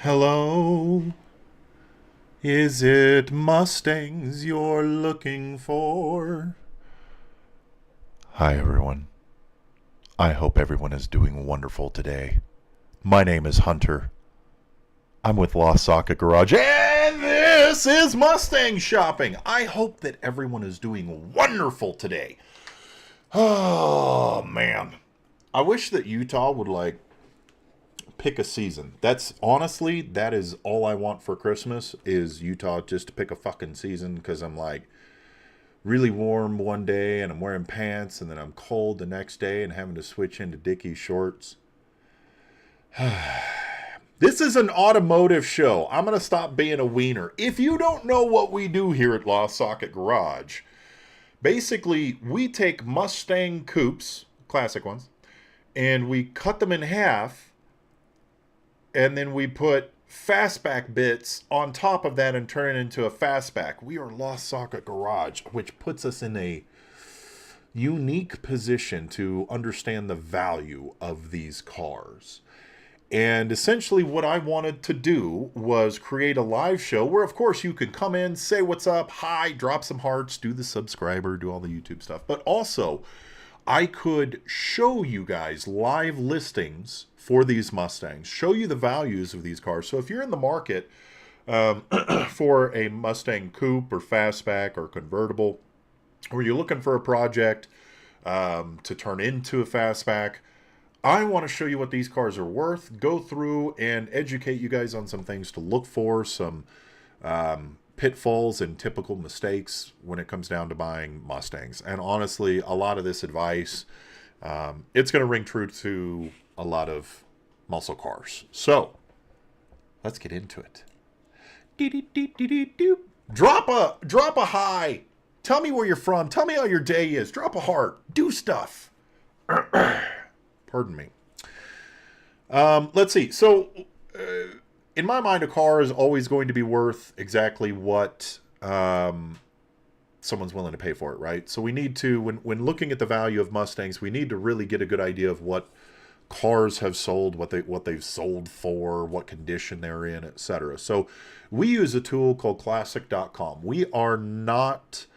Hello, is it Mustangs you're looking for? Hi, everyone. I hope everyone is doing wonderful today. My name is Hunter. I'm with Lost Socket Garage, and this is Mustang Shopping. I hope that everyone is doing wonderful today. Oh, man. I wish that Utah would, pick a season. That's honestly, that is all I want for Christmas is Utah just to pick a fucking season, because I'm really warm one day and I'm wearing pants, and then I'm cold the next day and having to switch into Dickies shorts. This is an automotive show. I'm going to stop being a wiener. If you don't know what we do here at Lost Socket Garage, basically we take Mustang coupes, classic ones, and we cut them in half, and then we put fastback bits on top of that and turn it into a fastback. We are Lost Socket Garage, which puts us in a unique position to understand the value of these cars. And essentially what I wanted to do was create a live show where, of course, you could come in, say what's up, hi, drop some hearts, do the subscriber, do all the YouTube stuff. But also, I could show you guys live listings for these Mustangs, show you the values of these cars. So if you're in the market for a Mustang Coupe or Fastback or convertible, or you're looking for a project to turn into a Fastback, I want to show you what these cars are worth, go through and educate you guys on some things to look for, some pitfalls and typical mistakes when it comes down to buying Mustangs. And honestly, a lot of this advice, it's going to ring true to a lot of muscle cars. So let's get into it. Drop a high. Tell me where you're from. Tell me how your day is. Drop a heart. Do stuff. Pardon me. Let's see. So, in my mind, a car is always going to be worth exactly what someone's willing to pay for it, right? So we need to, when looking at the value of Mustangs, we need to really get a good idea of what cars have sold, what they've sold for, what condition they're in, etc. So we use a tool called Classic.com. We are not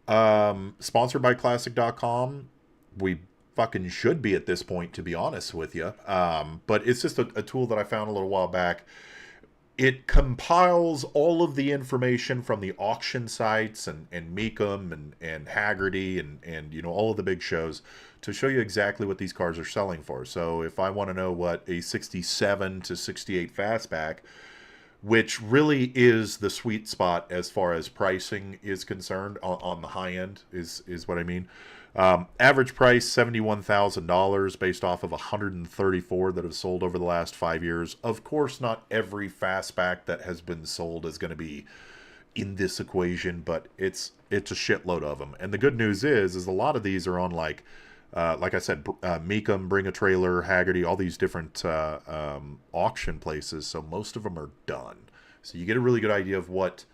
sponsored by Classic.com. We fucking should be at this point, to be honest with you. But it's just a tool that I found a little while back. It compiles all of the information from the auction sites and Mecum and Haggerty and all of the big shows to show you exactly what these cars are selling for. So if I want to know what a 67 to 68 Fastback, which really is the sweet spot as far as pricing is concerned on the high end is what I mean. Average price $71,000 based off of 134 that have sold over the last 5 years. Of course, not every Fastback that has been sold is going to be in this equation, but it's a shitload of them. And the good news is a lot of these are on like I said, Mecum, Bring a Trailer, Haggerty, all these different auction places. So most of them are done. So you get a really good idea of what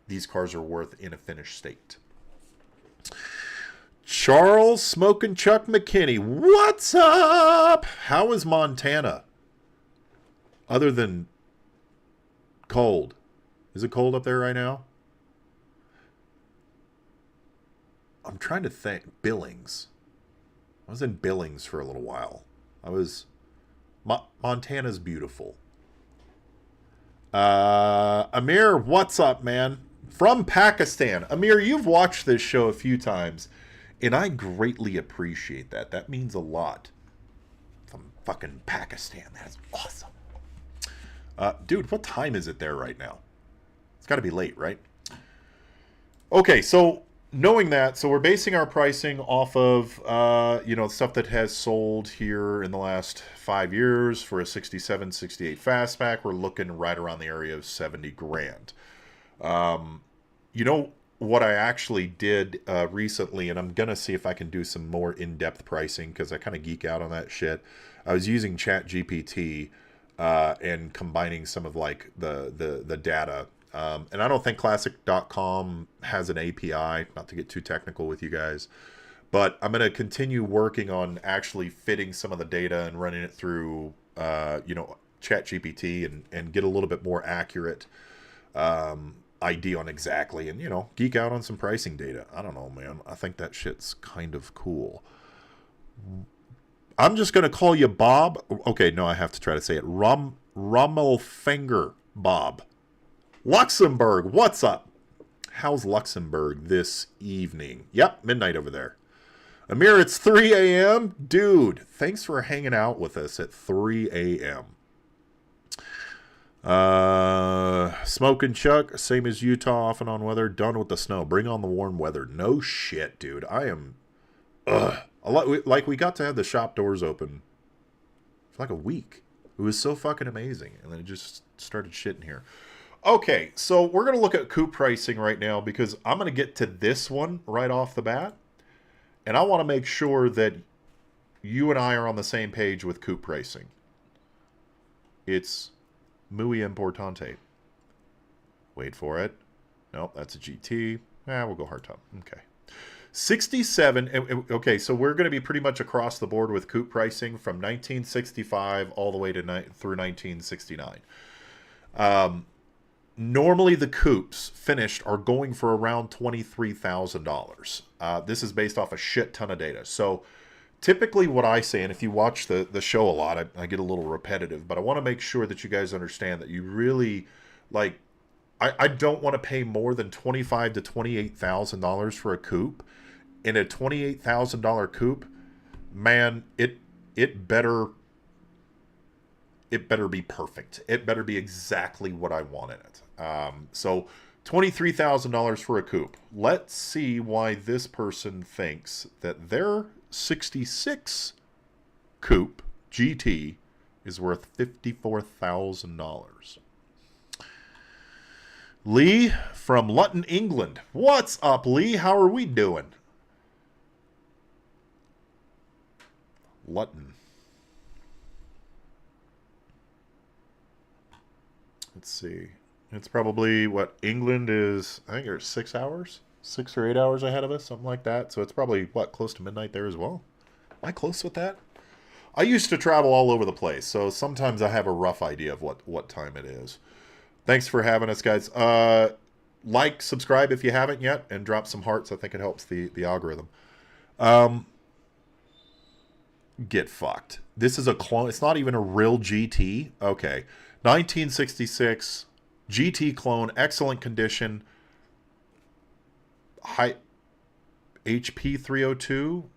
these cars are worth in a finished state. Charles Smokin' Chuck McKinney, what's up? How is Montana? Other than cold. Is it cold up there right now? I'm trying to think. Billings. I was in Billings for a little while. Montana's beautiful. Amir, what's up, man? From Pakistan. Amir, you've watched this show a few times, and I greatly appreciate that. That means a lot. From fucking Pakistan. That's awesome. Dude, what time is it there right now? It's got to be late, right? Okay, so knowing that, so we're basing our pricing off of, stuff that has sold here in the last 5 years. For a 67, 68 Fastback, we're looking right around the area of 70 grand. What I actually did recently, and I'm going to see if I can do some more in-depth pricing because I kind of geek out on that shit. I was using ChatGPT and combining some of the data. And I don't think Classic.com has an API, not to get too technical with you guys. But I'm going to continue working on actually fitting some of the data and running it through, ChatGPT and get a little bit more accurate idea on exactly, and, you know, geek out on some pricing data. I don't know, man. I think that shit's kind of cool. I'm just going to call you Bob. Okay, no, I have to try to say it. Rommelfinger Bob. Luxembourg, what's up? How's Luxembourg this evening? Yep, midnight over there. Amir, it's 3 a.m. Dude, thanks for hanging out with us at 3 a.m. Smoking Chuck, same as Utah, off and on weather. Done with the snow. Bring on the warm weather. No shit, dude. I am... Like, we got to have the shop doors open for like a week. It was so fucking amazing. And then it just started shitting here. Okay, so we're going to look at coupe pricing right now because I'm going to get to this one right off the bat. And I want to make sure that you and I are on the same page with coupe pricing. It's muy importante. Wait for it. Nope, that's a GT. We'll go hardtop. Okay. 67. Okay, so we're going to be pretty much across the board with coupe pricing from 1965 all the way to through 1969. Normally the coupes finished are going for around $23,000. This is based off a shit ton of data. So typically what I say, and if you watch the show a lot, I get a little repetitive, but I want to make sure that you guys understand that you really, like, I don't want to pay more than $25,000 to $28,000 for a coupe. In a $28,000 coupe, man, it better be perfect. It better be exactly what I want in it. So $23,000 for a coupe. Let's see why this person thinks that their 66 coupe GT is worth $54,000. Lee from Luton, England. What's up, Lee? How are we doing? Luton. Let's see. It's probably what England is. I think there's 6 hours, 6 or 8 hours ahead of us, something like that. So it's probably what, close to midnight there as well. Am I close with that? I used to travel all over the place, so sometimes I have a rough idea of what time it is. Thanks for having us, guys. Like, subscribe if you haven't yet, and drop some hearts. I think it helps the algorithm. Get fucked. This is a clone. It's not even a real GT. Okay. 1966 GT clone, excellent condition. High HP 302.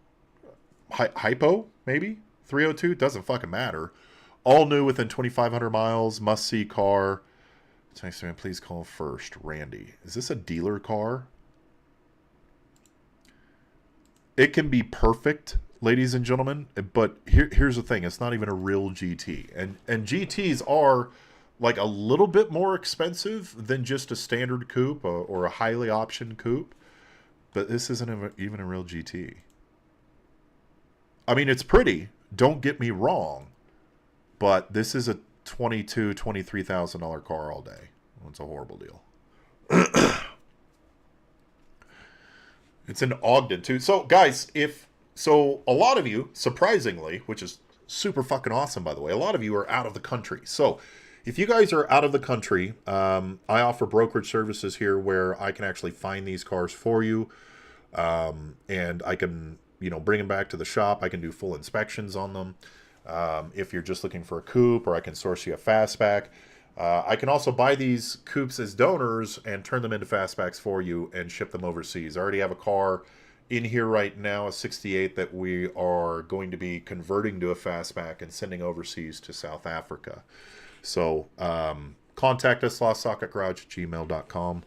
Hypo, maybe? 302? Doesn't fucking matter. All new within 2,500 miles. Must see car. Thanks, man. Please call first. Randy. Is this a dealer car? It can be perfect, ladies and gentlemen, but here's the thing. It's not even a real GT. And GTs are like a little bit more expensive than just a standard coupe or a highly optioned coupe. But this isn't even a real GT. I mean, it's pretty. Don't get me wrong. But this is a $22,000, $23,000 car all day. It's a horrible deal. It's in Ogden, too. So, guys, a lot of you, surprisingly, which is super fucking awesome, by the way, a lot of you are out of the country. So, if you guys are out of the country, I offer brokerage services here where I can actually find these cars for you. And I can, bring them back to the shop. I can do full inspections on them. If you're just looking for a coupe, or I can source you a fastback. I can also buy these coupes as donors and turn them into fastbacks for you and ship them overseas. I already have a car in here right now, a 68, that we are going to be converting to a fastback and sending overseas to South Africa. So contact us, LostSocketGarage@gmail.com.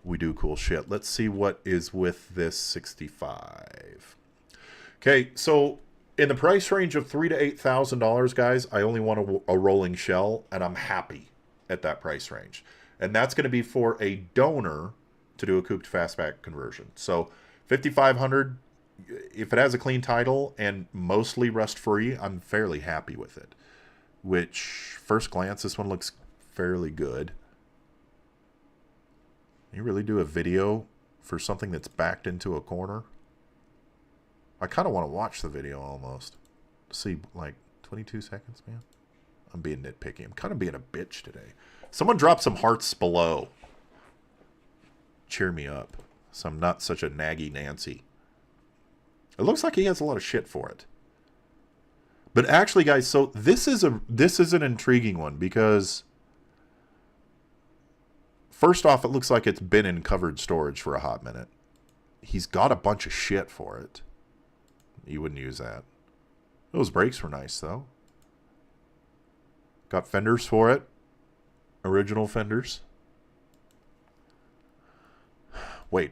We do cool shit. Let's see what is with this 65. Okay, so in the price range of $3,000 to $8,000, guys, I only want a rolling shell, and I'm happy at that price range. And that's going to be for a donor to do a coupe to fastback conversion. So $5,500, if it has a clean title and mostly rust-free, I'm fairly happy with it. Which, first glance, this one looks fairly good. You really do a video for something that's backed into a corner? I kind of want to watch the video almost. See, like, 22 seconds, man. I'm being nitpicky. I'm kind of being a bitch today. Someone drop some hearts below. Cheer me up, so I'm not such a naggy Nancy. It looks like he has a lot of shit for it. But actually, guys, so this is an intriguing one because first off, it looks like it's been in covered storage for a hot minute. He's got a bunch of shit for it. You wouldn't use that. Those brakes were nice, though. Got fenders for it. Original fenders. Wait.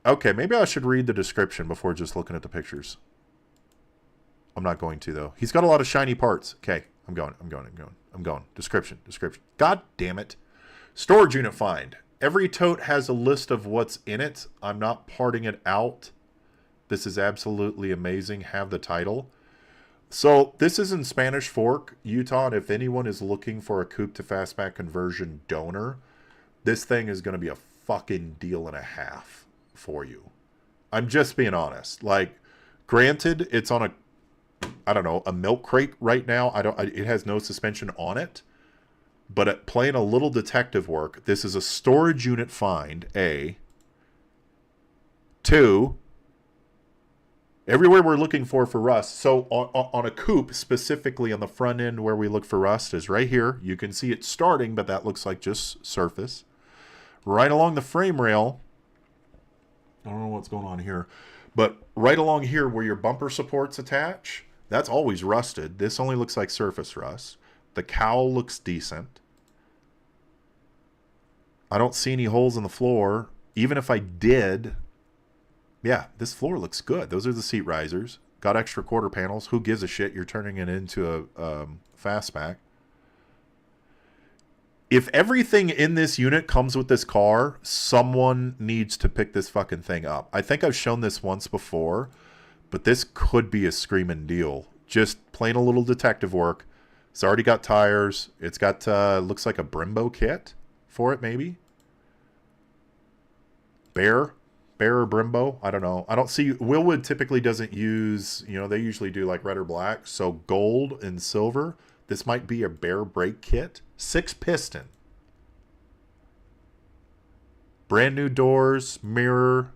Okay, maybe I should read the description before just looking at the pictures. I'm not going to, though. He's got a lot of shiny parts. Okay, I'm going. Description. God damn it. Storage unit find. Every tote has a list of what's in it. I'm not parting it out. This is absolutely amazing. Have the title. So this is in Spanish Fork, Utah. And if anyone is looking for a coupe to fastback conversion donor, this thing is going to be a fucking deal and a half for you. I'm just being honest. Like, granted, it's on a milk crate right now. It has no suspension on it. But at playing a little detective work, this is a storage unit find, A. 2, everywhere we're looking for rust. So on a coupe, specifically on the front end where we look for rust is right here. You can see it starting, but that looks like just surface. Right along the frame rail, I don't know what's going on here, but right along here where your bumper supports attach, that's always rusted. This only looks like surface rust. The cowl looks decent. I don't see any holes in the floor. Even if I did, yeah, this floor looks good. Those are the seat risers. Got extra quarter panels. Who gives a shit? You're turning it into a fastback. If everything in this unit comes with this car, someone needs to pick this fucking thing up. I think I've shown this once before, but this could be a screaming deal. Just plain a little detective work. It's already got tires. It's got, looks like a Brembo kit for it, maybe. Bear or Brembo, I don't know. I don't see, Willwood typically doesn't use, they usually do like red or black. So gold and silver. This might be a Bear brake kit. 6 piston. Brand new doors, mirror,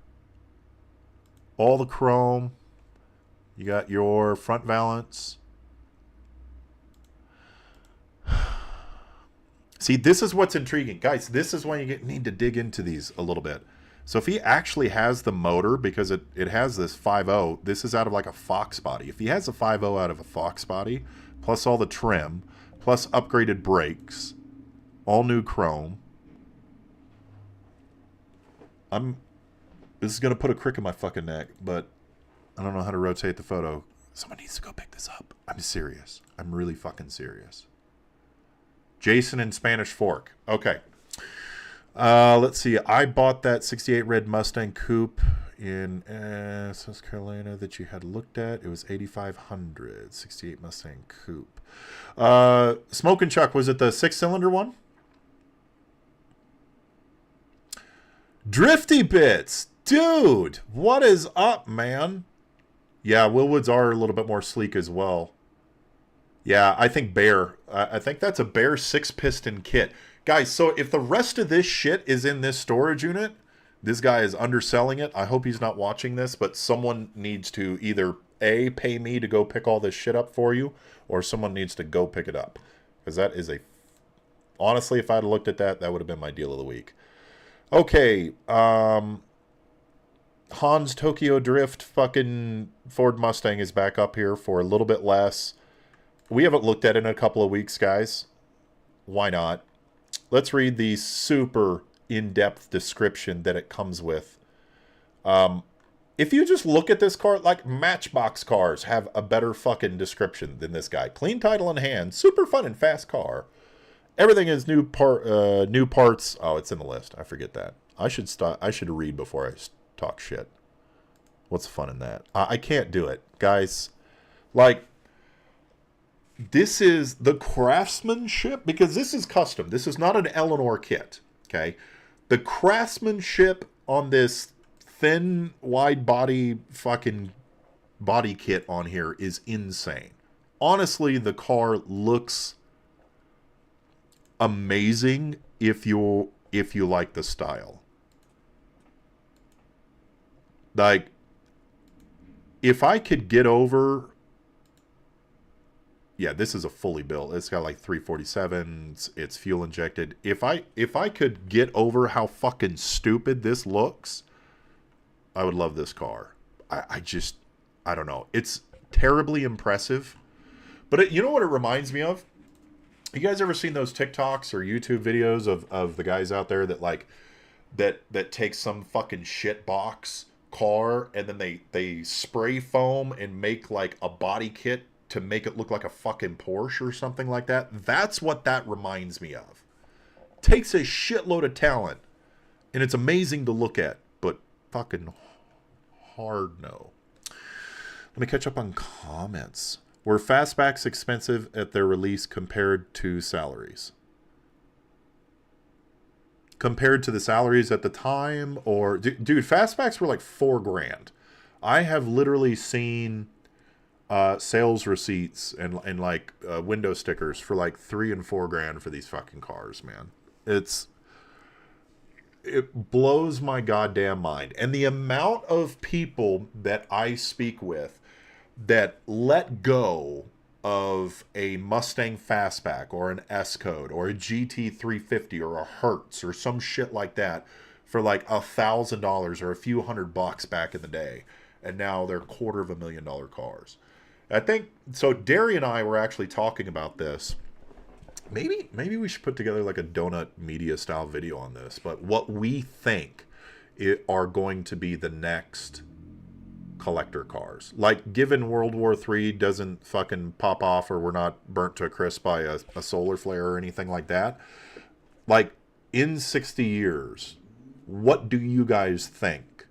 all the chrome. You got your front valance. See, this is what's intriguing. Guys, this is why you need to dig into these a little bit. So if he actually has the motor, because it has this 5.0, this is out of like a Fox body. If he has a 5.0 out of a Fox body, plus all the trim, plus upgraded brakes, all new chrome, this is going to put a crick in my fucking neck, but I don't know how to rotate the photo. Someone needs to go pick this up. I'm serious. I'm really fucking serious. Jason in Spanish Fork. Okay. Let's see. I bought that 68 red Mustang coupe in South Carolina that you had looked at. It was $8,500. 68 Mustang coupe. Smoking Chuck, was it the 6-cylinder one? Drifty Bits. Dude, what is up, man? Yeah, Willwoods are a little bit more sleek as well. Yeah, I think Bear. I think that's a Bear 6-piston kit. Guys, so if the rest of this shit is in this storage unit, this guy is underselling it. I hope he's not watching this, but someone needs to either A, pay me to go pick all this shit up for you, or someone needs to go pick it up. Because that is a... Honestly, if I had looked at that, that would have been my deal of the week. Okay, Hans Tokyo Drift fucking Ford Mustang is back up here for a little bit less. We haven't looked at it in a couple of weeks, guys. Why not? Let's read the super in-depth description that it comes with. If you just look at this car, like Matchbox cars have a better fucking description than this guy. Clean title in hand, super fun and fast car. Everything is new parts. Oh, it's in the list. I forget that. I should read before I talk shit. What's the fun in that? I can't do it, guys. Like, this is the craftsmanship, because this is custom. This is not an Eleanor kit, okay? The craftsmanship on this thin, wide body fucking body kit on here is insane. Honestly, the car looks amazing if you like the style. Like, if I could get over, yeah, this is a fully built. It's got like 347s. It's fuel injected. If I could get over how fucking stupid this looks, I would love this car. I don't know. It's terribly impressive. But you know what it reminds me of? You guys ever seen those TikToks or YouTube videos of the guys out there that like that take some fucking shit box car and then they spray foam and make like a body kit to make it look like a fucking Porsche or something like that? That's what that reminds me of. Takes a shitload of talent and it's amazing to look at, but fucking hard no. Let me catch up on comments. Were fastbacks expensive at their release compared to salaries? Compared to the salaries at the time? Or dude, fastbacks were like $4,000. I have literally seen sales receipts and like window stickers for like $3,000 and $4,000 for these fucking cars, man. It blows my goddamn mind. And the amount of people that I speak with that let go of a Mustang Fastback or an S-Code or a GT350 or a Hertz or some shit like that for like $1,000 or a few $100 back in the day, and now they're $250,000 cars. I think so. Derry and I were actually talking about this. Maybe we should put together like a donut media style video on this, but what we think are going to be the next collector cars. Like, given World War III doesn't fucking pop off or we're not burnt to a crisp by a solar flare or anything like that, like in 60 years, what do you guys think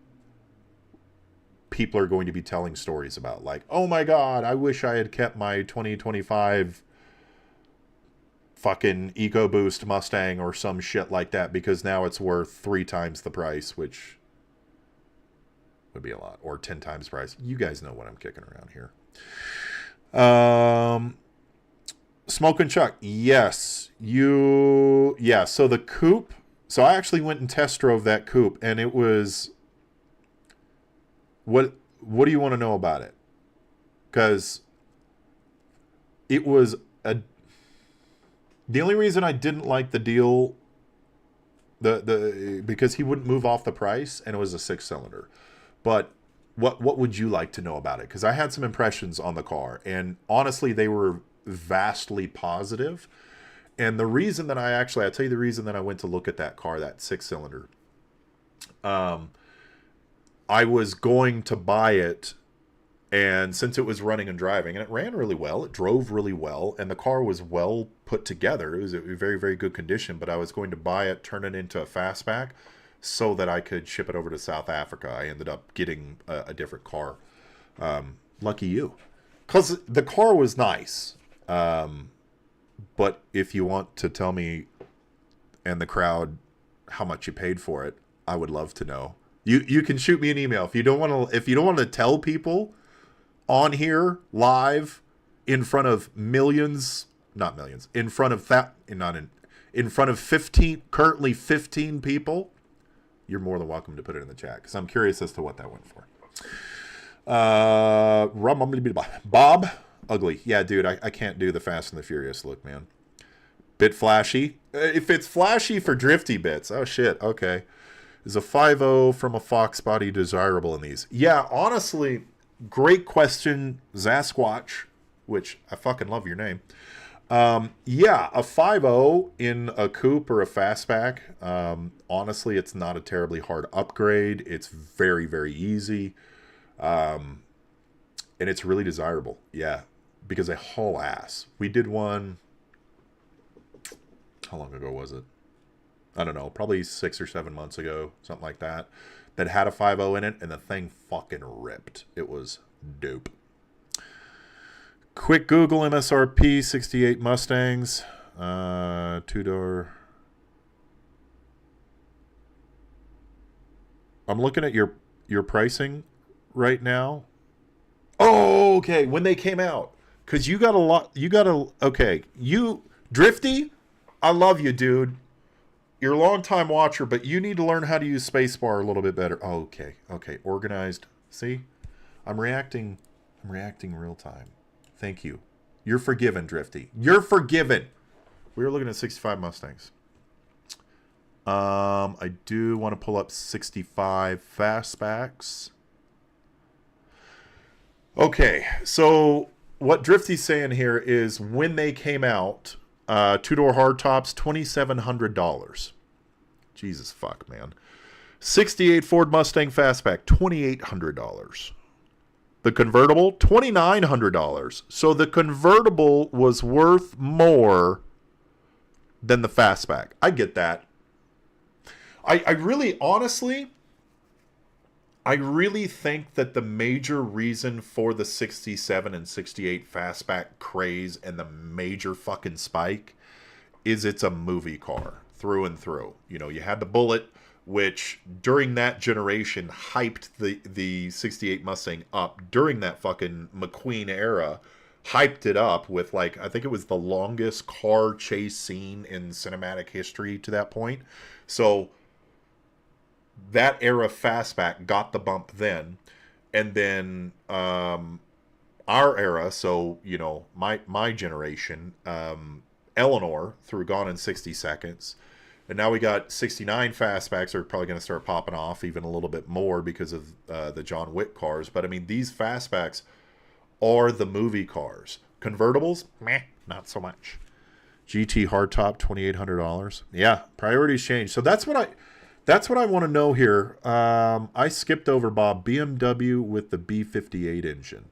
people are going to be telling stories about? Like, oh my god, I wish I had kept my 2025 fucking EcoBoost Mustang or some shit like that because now it's worth 3 times the price, which would be a lot, or 10 times price. You guys know what I'm kicking around here. Smoke and Chuck, yes. So the Coupe, so I actually went and test drove that Coupe, and it was, what do you want to know about it? Because it was the only reason I didn't like the deal, because he wouldn't move off the price, and it was a 6-cylinder. But what would you like to know about it? Because I had some impressions on the car, and honestly, they were vastly positive. And the reason that I'll tell you the reason that I went to look at that car, that 6-cylinder. I was going to buy it, and since it was running and driving, and it ran really well, it drove really well, and the car was well put together. It was a very, very good condition, but I was going to buy it, turn it into a fastback, so that I could ship it over to South Africa. I ended up getting a different car. Lucky you. Because the car was nice. But if you want to tell me and the crowd how much you paid for it, I would love to know. You can shoot me an email. If you don't want to tell people on here live in front of millions, not millions, in front of currently 15 people, you're more than welcome to put it in the chat, because I'm curious as to what that went for. Bob Ugly. Yeah, dude, I can't do the Fast and the Furious look, man. Bit flashy. If it's flashy for drifty bits, oh shit, okay. Is a 5.0 from a Fox body desirable in these? Yeah, honestly, great question, Zasquatch, which I fucking love your name. Yeah, a 5.0 in a coupe or a fastback. Honestly, it's not a terribly hard upgrade. It's very, very easy. And it's really desirable. Yeah, because they haul ass. We did one, how long ago was it? I don't know, probably 6 or 7 months ago, something like that, that had a 5.0 in it, and the thing fucking ripped. It was dope. Quick Google MSRP 68 Mustangs, 2-door. I'm looking at your pricing right now. Oh, okay, when they came out, because you got a lot. Okay, you Drifty. I love you, dude. You're a long-time watcher, but you need to learn how to use spacebar a little bit better. Oh, okay. Okay. Organized. See? I'm reacting real time. Thank you. You're forgiven, Drifty. You're forgiven. We were looking at 65 Mustangs. I do want to pull up 65 Fastbacks. Okay, so what Drifty's saying here is when they came out, two-door hardtops, $2,700. Jesus fuck, man. 68 Ford Mustang Fastback, $2,800. The convertible, $2,900. So the convertible was worth more than the Fastback. I get that. I really, honestly, I really think that the major reason for the 67 and 68 Fastback craze and the major fucking spike is it's a movie car through and through. You know, you had the Bullet, which during that generation hyped the 68 Mustang up during that fucking McQueen era, hyped it up with, like, I think it was the longest car chase scene in cinematic history to that point. So that era Fastback got the bump then. And then our era, so, you know, my generation, Eleanor through Gone in 60 Seconds. And now we got 69 Fastbacks are probably going to start popping off even a little bit more because of the John Wick cars. But, I mean, these Fastbacks are the movie cars. Convertibles? Meh, not so much. GT hardtop, $2,800. Yeah, priorities change. So that's what I want to know here. I skipped over, Bob, BMW with the B58 engine.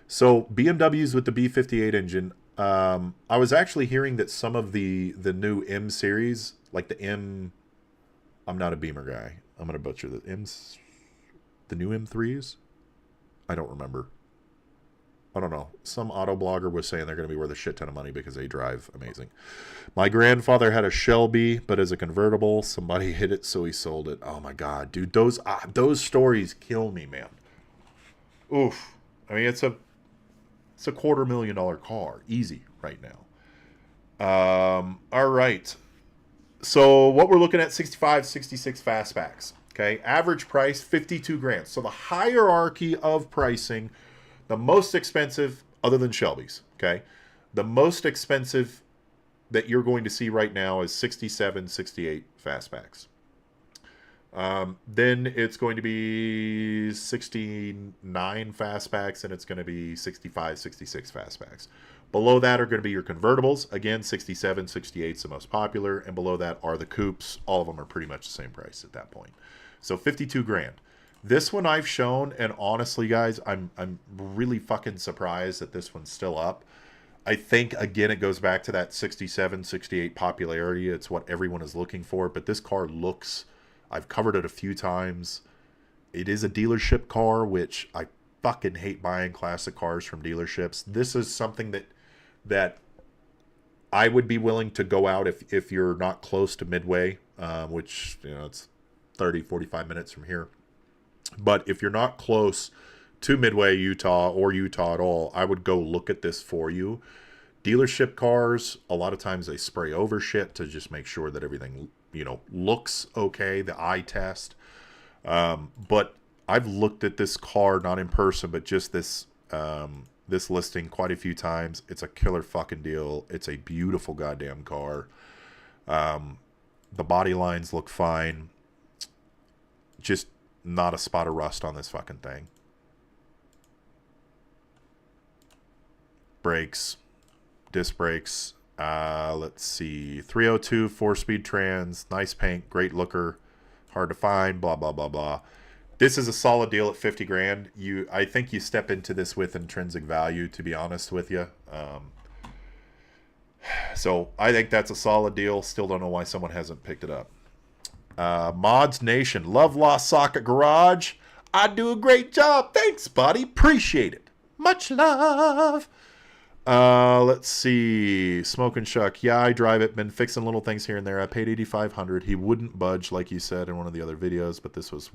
So BMWs with the B58 engine, I was actually hearing that some of the new M series, like the M, I'm not a Beamer guy. I'm going to butcher the M's, the new M3s. I don't remember. I don't know. Some auto blogger was saying they're going to be worth a shit ton of money because they drive amazing. My grandfather had a Shelby, but as a convertible, somebody hit it, so he sold it. Oh my God, dude, those stories kill me, man. Oof. I mean, it's a $250,000 car, easy right now. All right. So what we're looking at, 65, 66 Fastbacks. Okay, average price 52 grand. So the hierarchy of pricing. The most expensive, other than Shelby's, okay? The most expensive that you're going to see right now is 67, 68 Fastbacks. Then it's going to be 69 Fastbacks, and it's going to be 65, 66 Fastbacks. Below that are going to be your convertibles. Again, 67, 68 is the most popular, and below that are the coupes. All of them are pretty much the same price at that point. So 52 grand. This one I've shown, and honestly, guys, I'm really fucking surprised that this one's still up. I think, again, it goes back to that 67, 68 popularity. It's what everyone is looking for. But this car looks, I've covered it a few times. It is a dealership car, which I fucking hate buying classic cars from dealerships. This is something that I would be willing to go out if you're not close to Midway, which, you know, it's 30, 45 minutes from here. But if you're not close to Midway, Utah, or Utah at all, I would go look at this for you. Dealership cars, a lot of times they spray over shit to just make sure that everything, you know, looks okay, the eye test. But I've looked at this car, not in person, but just this listing quite a few times. It's a killer fucking deal. It's a beautiful goddamn car. The body lines look fine. Just not a spot of rust on this fucking thing. Brakes, disc brakes. Let's see, 302 4-speed trans, nice paint, great looker, hard to find, blah blah blah blah. This is a solid deal at 50 grand. I think you step into this with intrinsic value, to be honest with you. So I think that's a solid deal. Still don't know why someone hasn't picked it up. Mods Nation, love LostSocketGarage. I do a great job. Thanks, buddy. Appreciate it. Much love. Let's see. Smoke and Shuck. Yeah, I drive it. Been fixing little things here and there. I paid $8,500. He wouldn't budge, like you said in one of the other videos, but this was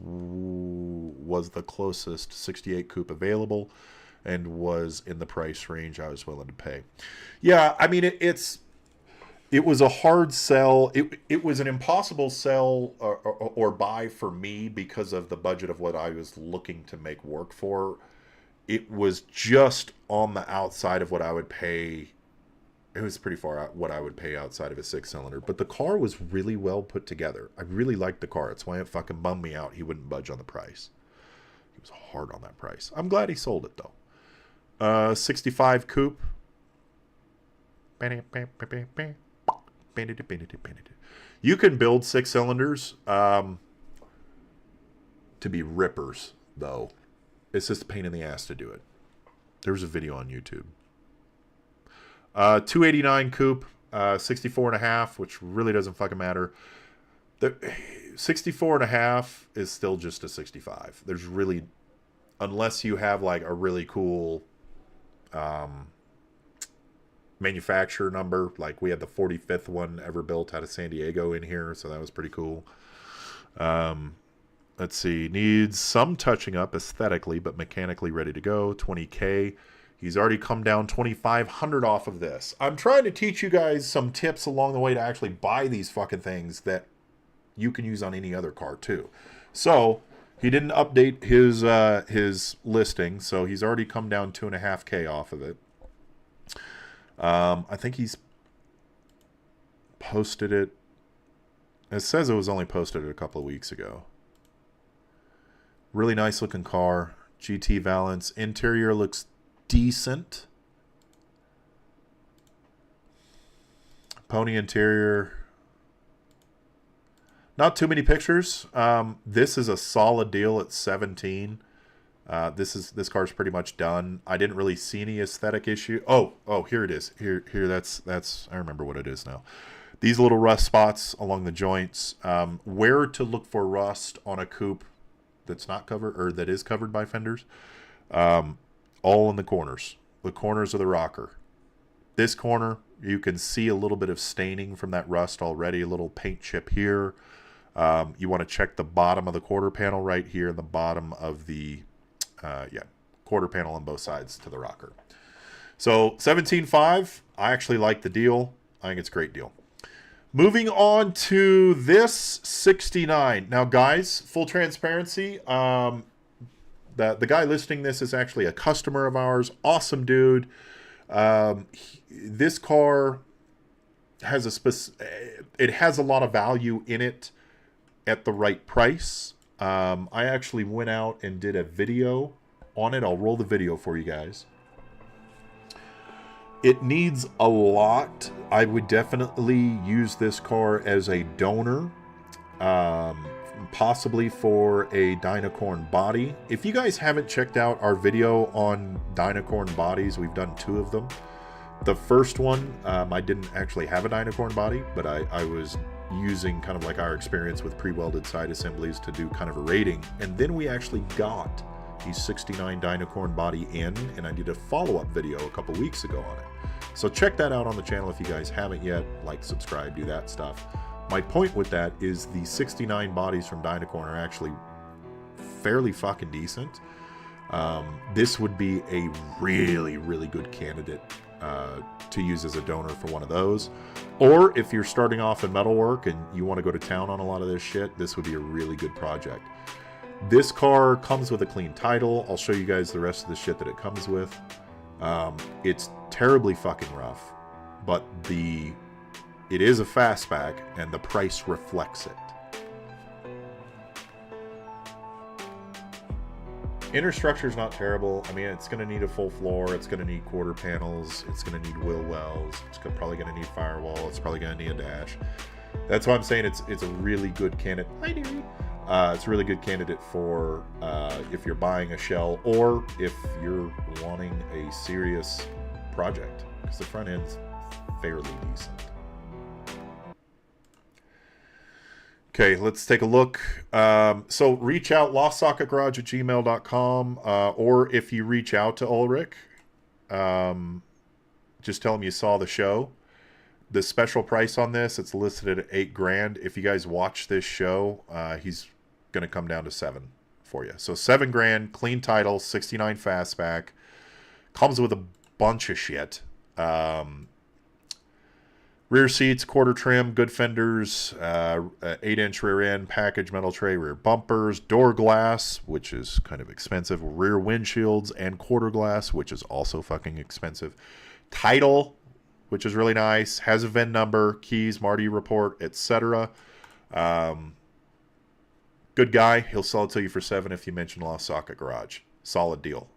the closest 68 coupe available and was in the price range I was willing to pay. Yeah, I mean, it's it was a hard sell. It was an impossible sell or buy for me because of the budget of what I was looking to make work for. It was just on the outside of what I would pay. It was pretty far out what I would pay outside of a 6-cylinder. But the car was really well put together. I really liked the car. It's why it fucking bummed me out. He wouldn't budge on the price. He was hard on that price. I'm glad he sold it, though. 65 coupe. You can build 6-cylinders to be rippers, though. It's just a pain in the ass to do it. There's a video on YouTube. 289 coupe, 64 and a half, which really doesn't fucking matter. The 64 and a half is still just a 65. There's really, unless you have like a really cool manufacturer number, like we had the 45th one ever built out of San Diego in here, so that was pretty cool. Let's see, needs some touching up aesthetically, but mechanically ready to go. 20K. He's already come down $2,500 off of this. I'm trying to teach you guys some tips along the way to actually buy these fucking things that you can use on any other car too. So he didn't update his listing, so he's already come down $2,500 off of it. I think he's posted it. It says it was only posted a couple of weeks ago. Really nice looking car. GT Valence. Interior looks decent. Pony interior. Not too many pictures. This is a solid deal at 17. This car's pretty much done. I didn't really see any aesthetic issue. Oh, here it is. Here. That's. I remember what it is now. These little rust spots along the joints. Where to look for rust on a coupe that's not covered or that is covered by fenders? All in the corners of the rocker. This corner, you can see a little bit of staining from that rust already. A little paint chip here. You want to check the bottom of the quarter panel right here, and the bottom of the quarter panel on both sides to the rocker. So 17.5, I actually like the deal. I think it's a great deal. Moving on to this 69. Now, guys, full transparency, the guy listing this is actually a customer of ours. Awesome dude. This car has it has a lot of value in it at the right price. I actually went out and did a video on it. I'll roll the video for you guys. It needs a lot. I would definitely use this car as a donor, possibly for a Dynacorn body. If you guys haven't checked out our video on Dynacorn bodies, we've done 2 of them. The first one, I didn't actually have a Dynacorn body, but I was using kind of like our experience with pre-welded side assemblies to do kind of a rating. And then we actually got the 69 Dynacorn body in, and I did a follow-up video a couple weeks ago on it. So check that out on the channel if you guys haven't yet. Like, subscribe, do that stuff. My point with that is the 69 bodies from Dynacorn are actually fairly fucking decent. This would be a really, really good candidate to use as a donor for one of those. Or if you're starting off in metalwork and you want to go to town on a lot of this shit, this would be a really good project. This car comes with a clean title. I'll show you guys the rest of the shit that it comes with. It's terribly fucking rough, but it is a fastback and the price reflects it. Inner structure is not terrible. I mean, it's going to need a full floor. It's going to need quarter panels. It's going to need wheel wells. It's probably going to need firewall. It's probably going to need a dash. That's why I'm saying it's a really good candidate. Hi, dearie. It's a really good candidate for if you're buying a shell or if you're wanting a serious project, because the front end's fairly decent. Okay, let's take a look. So reach out, LostSocketGarage@gmail.com, or if you reach out to Ulrich, just tell him you saw the show. The special price on this, it's listed at $8,000. If you guys watch this show, he's going to come down to $7,000 for you. So $7,000, clean title, 69 fastback, comes with a bunch of shit. Rear seats, quarter trim, good fenders, 8-inch rear end, package metal tray, rear bumpers, door glass, which is kind of expensive, rear windshields, and quarter glass, which is also fucking expensive. Title, which is really nice, has a VIN number, keys, Marty report, etc. Good guy. He'll sell it to you for $7 if you mention Lost Socket Garage. Solid deal.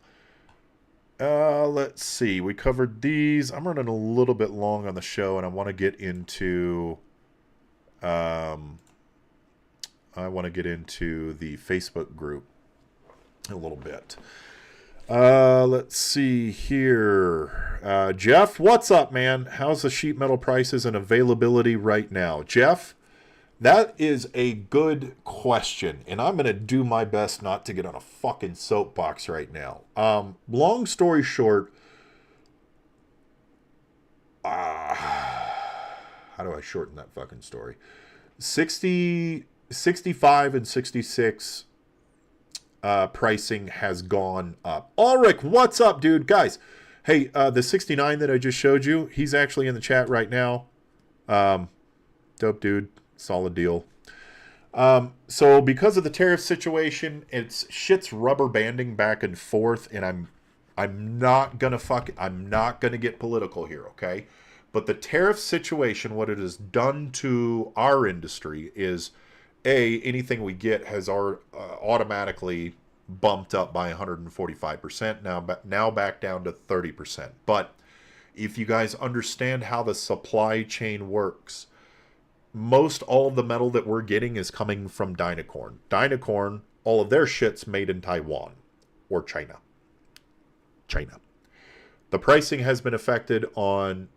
Let's see. We covered these. I'm running a little bit long on the show, and I want to get into the Facebook group a little bit. Let's see here. Jeff, what's up, man? How's the sheet metal prices and availability right now? Jeff, that is a good question, and I'm going to do my best not to get on a fucking soapbox right now. Long story short, how do I shorten that fucking story? 60, 65, and 66 pricing has gone up. Ulrich, what's up, dude? Guys, hey, the 69 that I just showed you, he's actually in the chat right now. Dope, dude. Solid deal. So because of the tariff situation, shit's rubber banding back and forth, and I'm not gonna get political here, okay? But the tariff situation, what it has done to our industry is, anything we get has automatically bumped up by 145%, now back down to 30%. But if you guys understand how the supply chain works, most all of the metal that we're getting is coming from Dynacorn. Dynacorn, all of their shit's made in Taiwan or China. The pricing has been affected on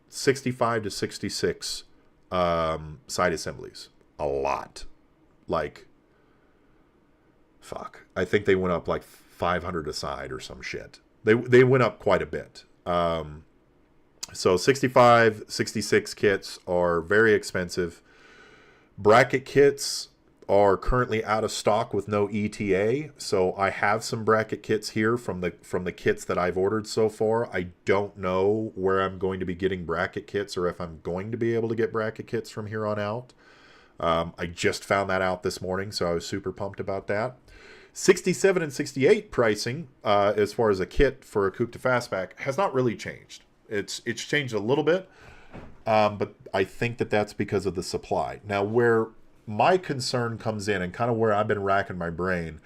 65 to 66 side assemblies. A lot. Like, fuck. I think they went up like 500 a side or some shit. They went up quite a bit. So 65, 66 kits are very expensive. Bracket kits are currently out of stock with no ETA. So I have some bracket kits here from the kits that I've ordered so far. I don't know where I'm going to be getting bracket kits or if I'm going to be able to get bracket kits from here on out. I just found that out this morning, so I was super pumped about that. 67 and 68 pricing, as far as a kit for a Coupe to Fastback, has not really changed. It's changed a little bit, but I think that's because of the supply. Now, where my concern comes in and kind of where I've been racking my brain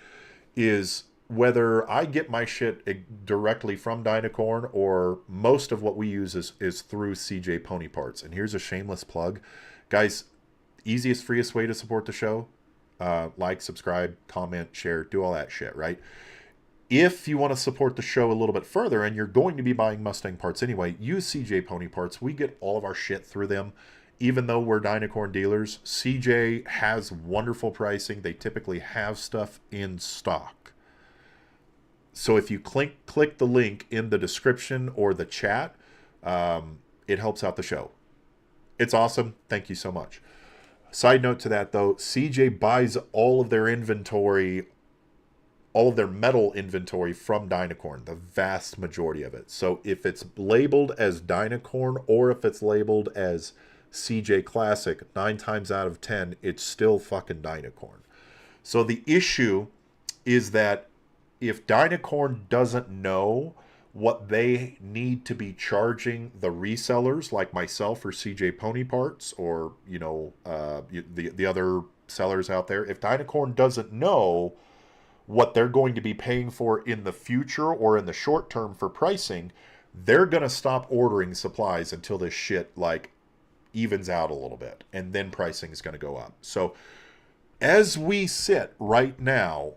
is whether I get my shit directly from Dynacorn or most of what we use is through CJ Pony Parts. And here's a shameless plug. Guys, easiest, freest way to support the show, like, subscribe, comment, share, do all that shit, right? If you want to support the show a little bit further and you're going to be buying Mustang parts anyway, use CJ Pony Parts. We get all of our shit through them. Even though we're Dynacorn dealers, CJ has wonderful pricing. They typically have stuff in stock. So if you click the link in the description or the chat, it helps out the show. It's awesome. Thank you so much. Side note to that, though, CJ buys all of their inventory, all of their metal inventory from Dynacorn, the vast majority of it. So if it's labeled as Dynacorn or if it's labeled as CJ Classic, 9 times out of 10, it's still fucking Dynacorn. So the issue is that if Dynacorn doesn't know what they need to be charging the resellers like myself or CJ Pony Parts or, the other sellers out there, if Dynacorn doesn't know what they're going to be paying for in the future or in the short term for pricing, they're going to stop ordering supplies until this shit evens out a little bit, and then pricing is going to go up. So as we sit right now,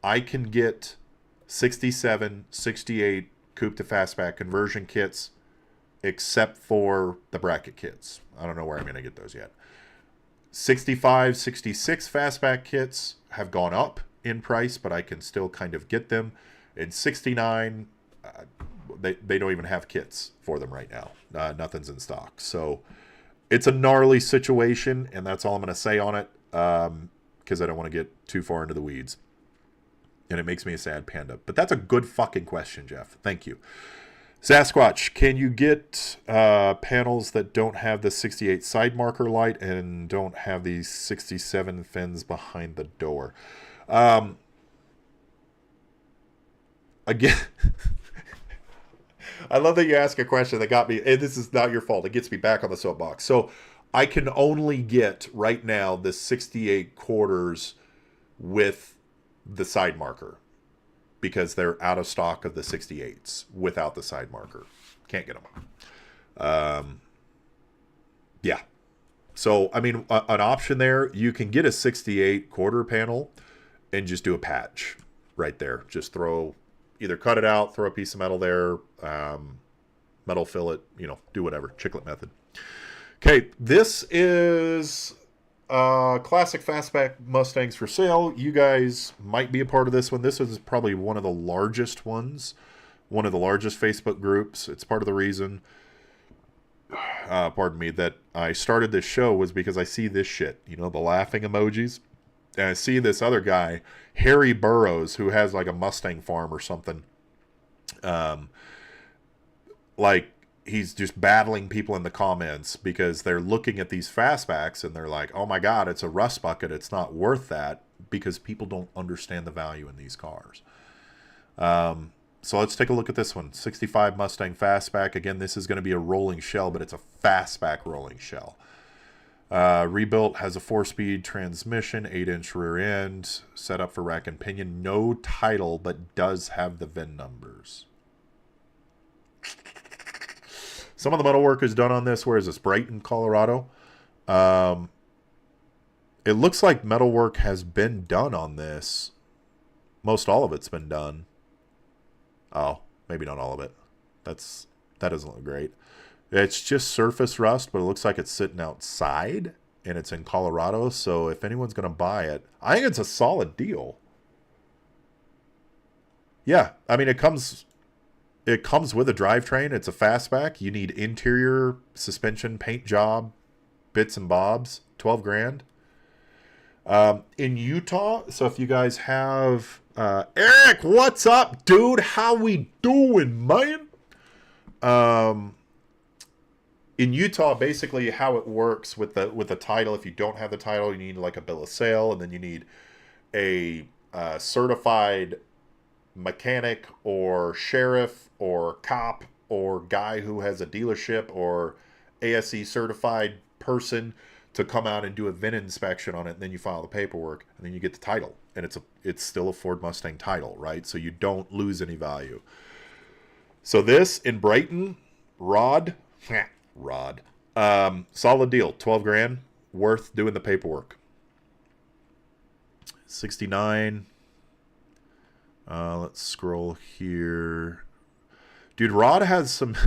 I can get 67, 68 Coupe to Fastback conversion kits except for the bracket kits. I don't know where I'm going to get those yet. 65, 66 Fastback kits have gone up in price, but I can still kind of get them. In 69, they don't even have kits for them right now. Nothing's in stock. So it's a gnarly situation, and that's all I'm going to say on it, because I don't want to get too far into the weeds. And it makes me a sad panda. But that's a good fucking question, Jeff. Thank you. Sasquatch, can you get panels that don't have the 68 side marker light and don't have the 67 fins behind the door? Again, I love that you ask a question that got me, and this is not your fault. It gets me back on the soapbox. So I can only get right now the 68 quarters with the side marker because they're out of stock of the 68s without the side marker. Can't get them. Yeah. So, I mean, an option there, you can get a 68 quarter panel and just do a patch right there. Just either cut it out, throw a piece of metal there, metal fillet, do whatever. Chiclet method. Okay, this is Classic Fastback Mustangs for sale. You guys might be a part of this one. This is probably one of the largest ones, one of the largest Facebook groups. It's part of the reason, pardon me, that I started this show was because I see this shit, the laughing emojis. And I see this other guy, Harry Burroughs, who has like a Mustang farm or something. Like he's just battling people in the comments because they're looking at these fastbacks and they're like, oh my God, it's a rust bucket. It's not worth that because people don't understand the value in these cars. So let's take a look at this one. 65 Mustang Fastback. Again, this is going to be a rolling shell, but it's a fastback rolling shell. Rebuilt, has a 4-speed transmission, 8-inch rear end, set up for rack and pinion. No title, but does have the VIN numbers. Some of the metalwork is done on this. Where is this? Brighton, Colorado. It looks like metalwork has been done on this. Most all of it's been done. Oh, maybe not all of it. That doesn't look great. It's just surface rust, but it looks like it's sitting outside, and it's in Colorado. So if anyone's going to buy it, I think it's a solid deal. Yeah, I mean, it comes with a drivetrain. It's a fastback. You need interior suspension, paint job, bits and bobs, 12 grand. In Utah, so if you guys have... Eric, what's up, dude? How we doing, man? In Utah, basically how it works with the title, if you don't have the title, you need like a bill of sale, and then you need a certified mechanic or sheriff or cop or guy who has a dealership or ASE certified person to come out and do a VIN inspection on it, and then you file the paperwork, and then you get the title. And it's still a Ford Mustang title, right? So you don't lose any value. So this in Brighton, Rod, solid deal, 12 grand, worth doing the paperwork. 69. Let's scroll here. Dude, Rod has some...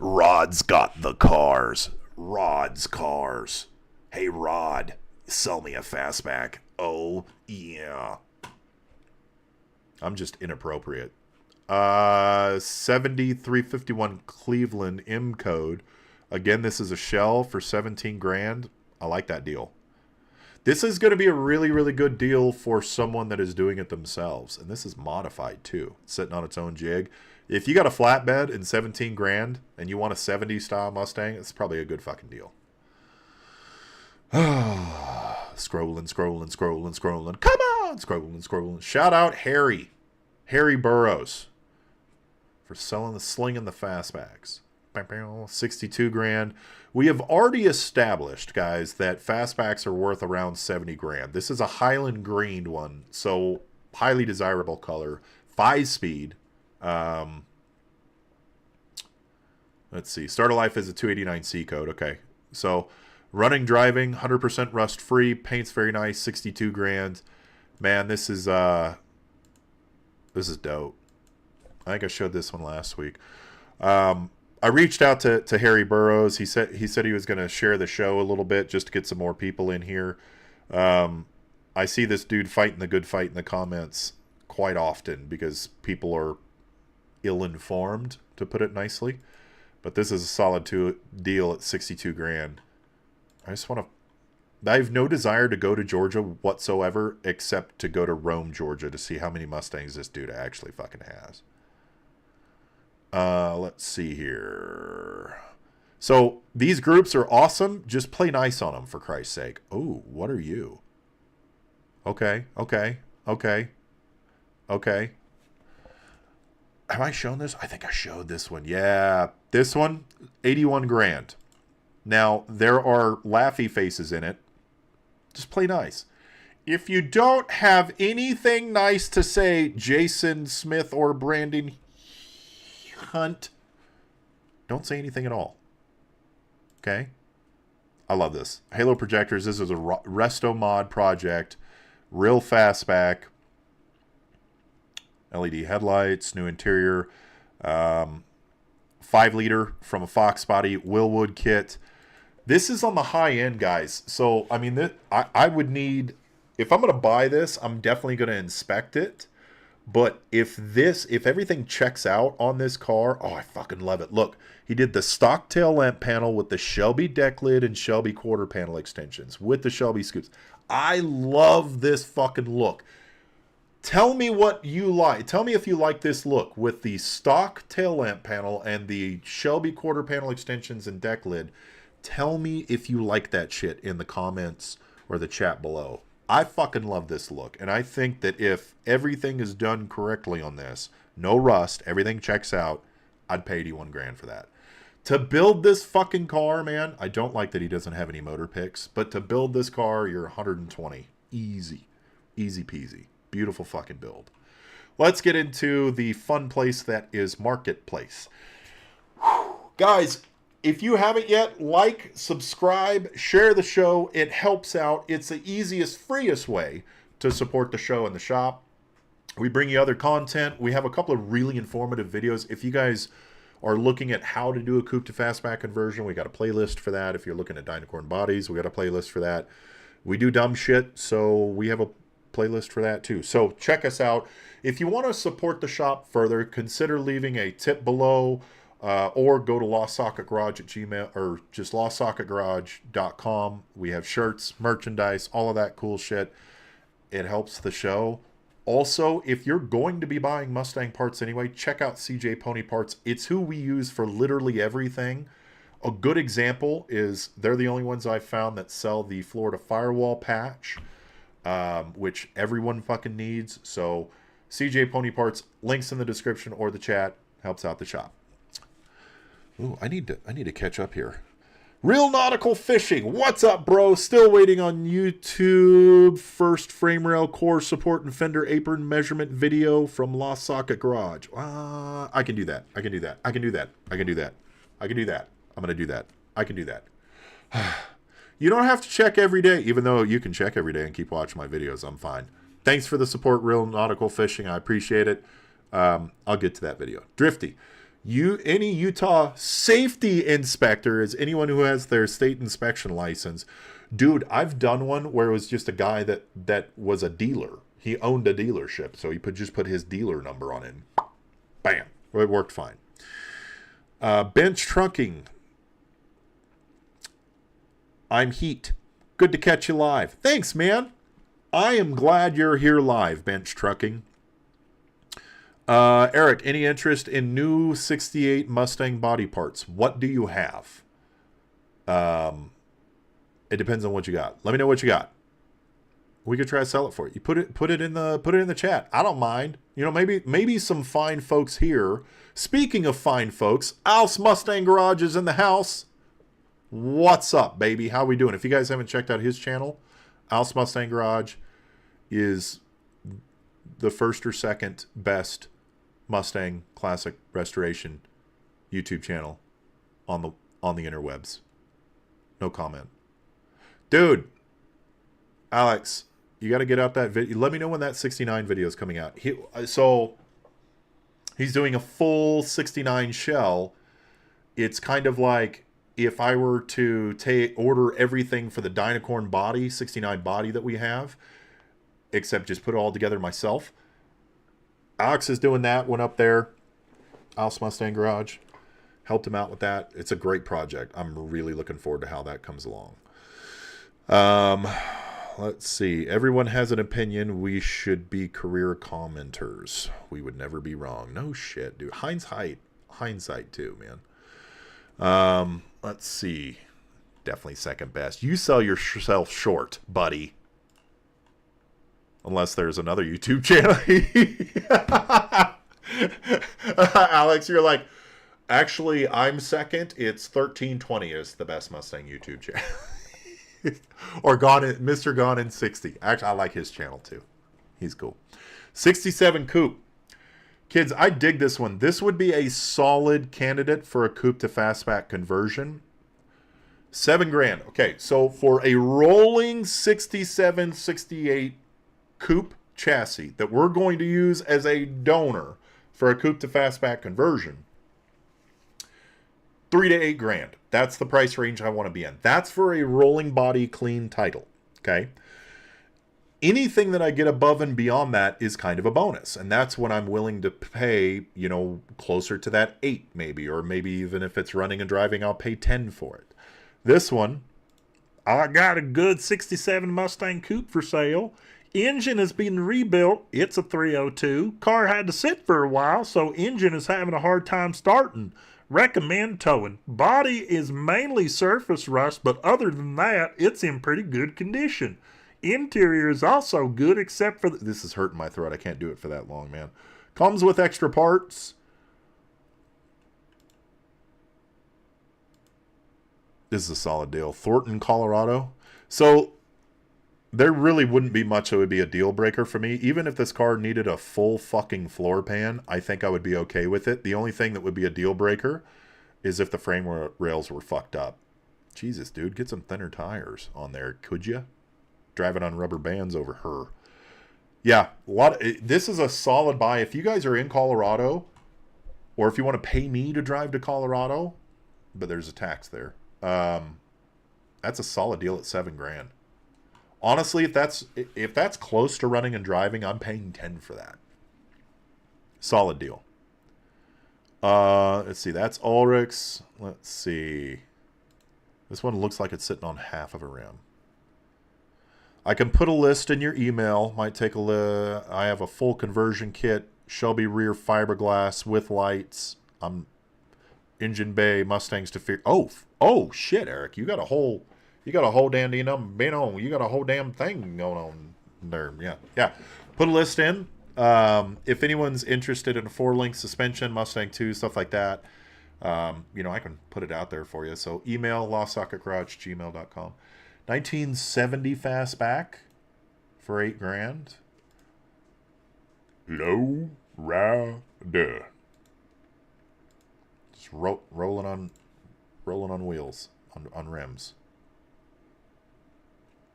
Rod's got the cars. Rod's cars. Hey, Rod, sell me a fastback. Oh, yeah. I'm just inappropriate. 7351 Cleveland M code. Again, this is a shell for 17 grand. I like that deal. This is going to be a really, really good deal for someone that is doing it themselves. And this is modified too. It's sitting on its own jig. If you got a flatbed and 17 grand and you want a 70s style Mustang, it's probably a good fucking deal. Scrolling. Come on! Scrolling. Shout out Harry Burroughs for slinging the fastbacks. 62 grand. We have already established, guys, that fastbacks are worth around 70 grand. This is a Highland green one, so highly desirable color. 5-speed. Let's see. Starter life is a 289C code. Okay. So running, driving, 100% rust free. Paint's very nice. 62 grand. Man, this is dope. I think I showed this one last week. I reached out to Harry Burroughs. He said he was going to share the show a little bit just to get some more people in here. I see this dude fighting the good fight in the comments quite often because people are ill-informed, to put it nicely. But this is a solid deal at 62 grand. I have no desire to go to Georgia whatsoever except to go to Rome, Georgia to see how many Mustangs this dude actually fucking has. Let's see here. So these groups are awesome. Just play nice on them, for Christ's sake. Oh, what are you? Okay, okay, okay, okay. Have I shown this? I think I showed this one. Yeah, this one, 81 grand. Now, there are laughy faces in it. Just play nice. If you don't have anything nice to say, Jason Smith or Brandon Hunt, don't say anything at all. Okay? I love this. Halo projectors. This is a resto mod project. Real fastback. LED headlights. New interior. 5-liter from a Fox body. Willwood kit. This is on the high end, guys. So, I mean, I would need... If I'm going to buy this, I'm definitely going to inspect it. But if everything checks out on this car, oh, I fucking love it. Look, he did the stock tail lamp panel with the Shelby deck lid and Shelby quarter panel extensions with the Shelby scoops. I love this fucking look. Tell me what you like. Tell me if you like this look with the stock tail lamp panel and the Shelby quarter panel extensions and deck lid. Tell me if you like that shit in the comments or the chat below. I fucking love this look, and I think that if everything is done correctly on this, no rust, everything checks out, I'd pay 81 grand for that. To build this fucking car, man, I don't like that he doesn't have any motor picks, but to build this car, you're 120. Easy. Easy peasy. Beautiful fucking build. Let's get into the fun place that is Marketplace. Whew. Guys, if you haven't yet, like, subscribe, share the show. It helps out. It's the easiest, freest way to support the show and the shop. We bring you other content. We have a couple of really informative videos. If you guys are looking at how to do a coupe to fastback conversion, we got a playlist for that. If you're looking at dynacorn bodies, we got a playlist for that. We do dumb shit, so we have a playlist for that too. So check us out. If you want to support the shop further, consider leaving a tip below. Or go to LostSocketGarage at Gmail, or just LostSocketGarage.com. We have shirts, merchandise, all of that cool shit. It helps the show. Also, if you're going to be buying Mustang parts anyway, check out CJ Pony Parts. It's who we use for literally everything. A good example is they're the only ones I've found that sell the Florida firewall patch, which everyone fucking needs. So CJ Pony Parts, links in the description or the chat, helps out the shop. Ooh, I need to catch up here. Real Nautical Fishing. What's up, bro? Still waiting on YouTube. First frame rail core support and fender apron measurement video from Lost Socket Garage. I can do that. I can do that. I can do that. I can do that. I can do that. I'm going to do that. I can do that. You don't have to check every day, even though you can check every day and keep watching my videos. I'm fine. Thanks for the support, Real Nautical Fishing. I appreciate it. I'll get to that video. Drifty. Any Utah safety inspector is anyone who has their state inspection license. Dude, I've done one where it was just a guy that was a dealer. He owned a dealership, so he just put his dealer number on it. Bam. It worked fine. Bench Trunking. I'm Heat. Good to catch you live. Thanks, man. I am glad you're here live, Bench Trucking. Eric, any interest in new 68 Mustang body parts? What do you have? It depends on what you got. Let me know what you got. We could try to sell it for you. Put it in the chat. I don't mind. You know, maybe some fine folks here. Speaking of fine folks, Al's Mustang Garage is in the house. What's up, baby? How we doing? If you guys haven't checked out his channel, Al's Mustang Garage is the first or second best Mustang classic restoration YouTube channel on the interwebs. No comment. Dude, Alex, you got to get out that video. Let me know when that 69 video is coming out. So he's doing a full 69 shell. It's kind of like if I were to order everything for the Dynacorn body, 69 body that we have, except just put it all together myself. Alex is doing that one up there. Al's Mustang Garage. Helped him out with that. It's a great project. I'm really looking forward to how that comes along. Let's see. Everyone has an opinion. We should be career commenters. We would never be wrong. No shit, dude. Hind's height. hindsight too, man. Let's see. Definitely second best. You sell yourself short, buddy. Unless there's another YouTube channel. Alex, you're like, actually, I'm second. It's 1320 is the best Mustang YouTube channel. Or Mr. Gone in 60. Actually, I like his channel too. He's cool. 67 Coupe. Kids, I dig this one. This would be a solid candidate for a coupe to fastback conversion. $7,000. Okay, so for a rolling 67, 68 coupe chassis that we're going to use as a donor for a coupe to fastback conversion, $3,000 to $8,000. That's the price range I want to be in. That's for a rolling body clean title. Okay. Anything that I get above and beyond that is kind of a bonus. And that's when I'm willing to pay, you know, closer to that 8 maybe. Or maybe even if it's running and driving, I'll pay 10 for it. This one, I got a good 67 Mustang Coupe for sale. Engine is being rebuilt. It's a 302. Car had to sit for a while, so engine is having a hard time starting. Recommend towing. Body is mainly surface rust, but other than that, it's in pretty good condition. Interior is also good, except for... This is hurting my throat. I can't do it for that long, man. Comes with extra parts. This is a solid deal. Thornton, Colorado. So there really wouldn't be much that would be a deal breaker for me. Even if this car needed a full fucking floor pan, I think I would be okay with it. The only thing that would be a deal breaker is if the frame rails were fucked up. Jesus, dude, get some thinner tires on there, could you? Driving on rubber bands over her. Yeah, this is a solid buy. If you guys are in Colorado, or if you want to pay me to drive to Colorado, but there's a tax there. That's a solid deal at $7,000. Honestly, if that's close to running and driving, I'm paying 10 for that. Solid deal. Let's see. That's Ulrich's. Let's see. This one looks like it's sitting on half of a rim. I can put a list in your email. Might take a I have a full conversion kit. Shelby rear fiberglass with lights. Engine bay, Mustangs to fear. Oh shit, Eric. You got a whole damn, you got a whole damn thing going on there. Yeah. Put a list in. If anyone's interested in a 4-link suspension, Mustang 2, stuff like that, I can put it out there for you. So email LostSocketGarage@gmail.com. 1970 Fastback for $8,000. Low rider. Just rolling on wheels, on rims.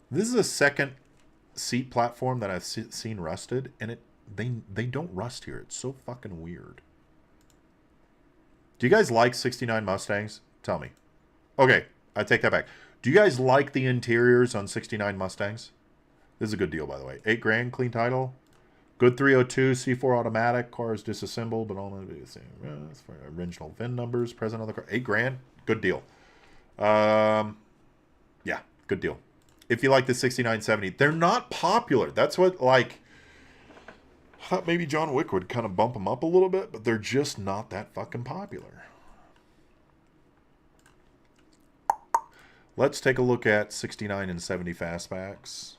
This is a second seat platform that I've seen rusted, and they don't rust here. It's so fucking weird. Do you guys like 69 Mustangs? Tell me. Okay, I take that back. Do you guys like the interiors on 69 Mustangs? This is a good deal, by the way. $8,000, clean title. Good 302, C4 automatic. Car is disassembled, but all the same. That's for original VIN numbers present on the car. $8,000, good deal. Yeah, good deal. If you like the 6970, they're not popular. That's what, like, I thought maybe John Wick would kind of bump them up a little bit, but they're just not that fucking popular. Let's take a look at 69 and 70 fastbacks.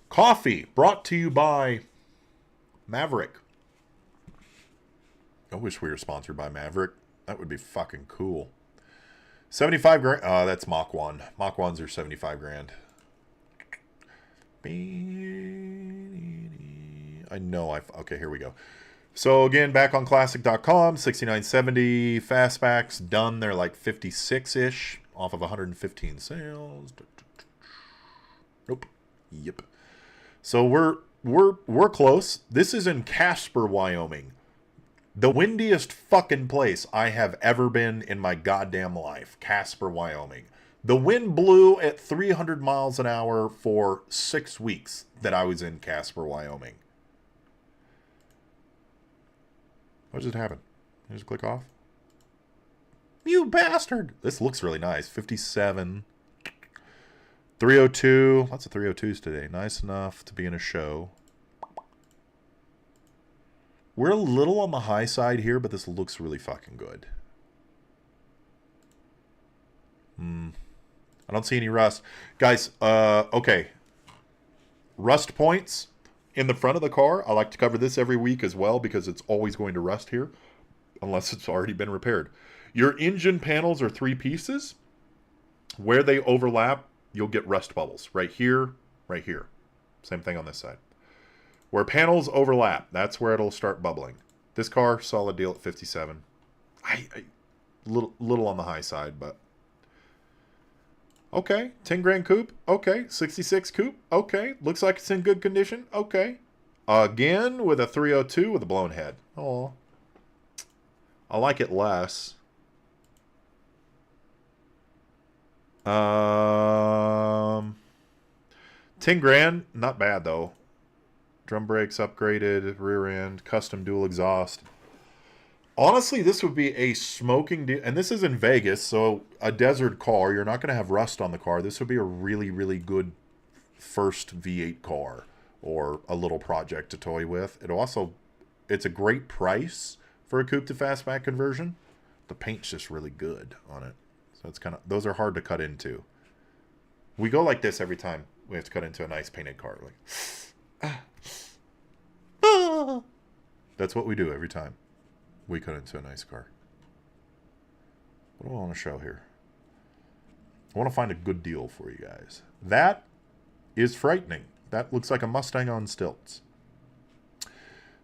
Coffee brought to you by Maverick. I wish we were sponsored by Maverick. That would be fucking cool. $75,000. Oh, that's Mach 1. Mach 1s are $75,000. I know. Okay, here we go. So again, back on classic.com, 6970 fastbacks done. They're like 56-ish off of 115 sales. Nope. Yep. So we're close. This is in Casper, Wyoming. The windiest fucking place I have ever been in my goddamn life. Casper, Wyoming. The wind blew at 300 miles an hour for 6 weeks that I was in Casper, Wyoming. What just happened? Just click off. You bastard! This looks really nice. 57. 302. Lots of 302s today. Nice enough to be in a show. We're a little on the high side here, but this looks really fucking good. I don't see any rust. Guys, okay. Rust points in the front of the car. I like to cover this every week as well because it's always going to rust here unless it's already been repaired. Your engine panels are 3 pieces. Where they overlap, you'll get rust bubbles. Right here, right here. Same thing on this side. Where panels overlap, that's where it'll start bubbling. This car, solid deal at 57. Little on the high side, but okay. 10 grand coupe. Okay. 66 coupe. Okay. Looks like it's in good condition. Okay. Again with a 302 with a blown head. Oh, I like it less. 10 grand, not bad though. Drum brakes upgraded, rear end, custom dual exhaust. Honestly, this would be a smoking deal. And this is in Vegas, so a desert car. You're not going to have rust on the car. This would be a really, really good first V8 car or a little project to toy with. It's a great price for a coupe to fastback conversion. The paint's just really good on it. So it's those are hard to cut into. We go like this every time we have to cut into a nice painted car. Like, that's what we do every time we cut into a nice car. What do I want to show here? I want to find a good deal for you guys. That is frightening. That looks like a Mustang on stilts.